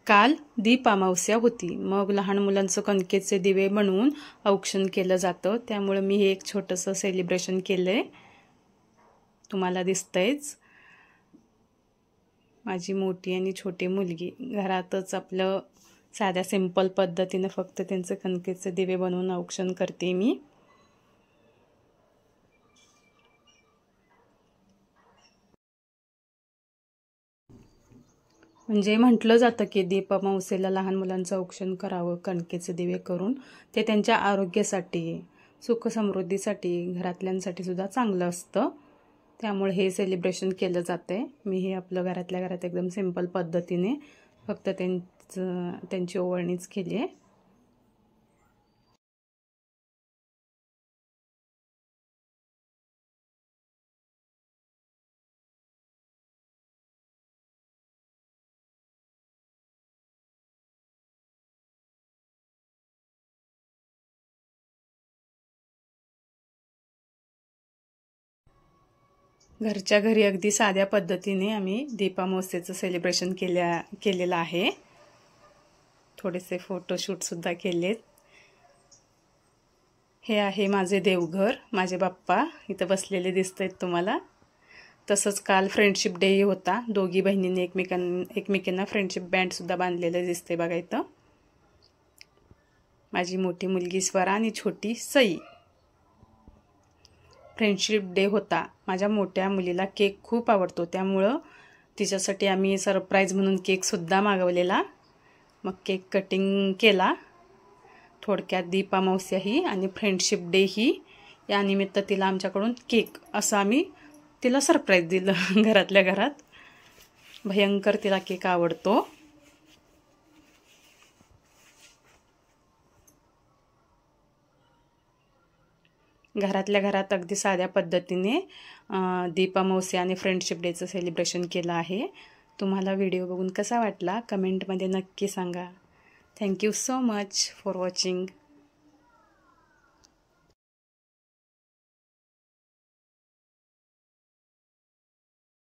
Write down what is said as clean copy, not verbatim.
काल दीप अमावस्या होती, मग लहान मुलांचं कणकेचे दिवे बनवून औक्षण केलं जातं। त्यामुळे मी हे एक छोटंसं सेलिब्रेशन केलंय, तुम्हाला दिसतंयच। माझी मोठी आणि छोटी मुलगी घरातच आपलं साध्या सिंपल पद्धतीने फक्त त्यांचे कणकेचे दिवे बनवून औक्षण करते मी। म्हणजे म्हटलं जातं की दीप अमावस्येला लहान मुलांचं औक्षण करावं कणकेचे दिवे करून, ते त्यांच्या आरोग्यासाठी, सुख समृद्धीसाठी, घरातल्यांसाठी सुद्धा चांगलं असतं। त्यामुळे हे सेलिब्रेशन केलं जातंय। मी हे आपलं घरातल्या घरात एकदम सिंपल पद्धतीने फक्त त्यांची ओवाळणीच केली आहे। घरच्या घरी अगदी साध्या पद्धतीने आम्ही दीप अमावस्येचं सेलिब्रेशन केलेलं आहे। थोडेसे फोटोशूट सुद्धा केलेत। हे आहे माझे देवघर, माझे बाप्पा इथं बसलेले दिसत आहेत तुम्हाला। तसंच काल फ्रेंडशिप डे होता, दोघी बहिणींनी एकमेकांना फ्रेंडशिप बँड सुद्धा बांधलेलं दिसते बघा इथं। माझी मोठी मुलगी स्वरा आणि छोटी सई। फ्रेंडशिप डे होता। माझ्या मोठ्या मुलीला केक खूप आवडतो, त्यामुळं तिच्यासाठी आम्ही सरप्राईज म्हणून केक सुद्धा मागवलेला। मग केक कटिंग केला। थोडक्यात दीप अमावस्या ही आणि फ्रेंडशिप डे ही या निमित्त तिला आमच्याकडून केक असं आम्ही तिला सरप्राईज दिलं घरातल्या घरात। भयंकर तिला केक आवडतो। घरातल्या घरात अगदी साध्या पद्धतीने दीप अमावस्या आणि फ्रेंडशिप डेचं सेलिब्रेशन केलं आहे। तुम्हाला व्हिडिओ बघून कसा वाटला कमेंटमध्ये नक्की सांगा। Thank you so much for watching.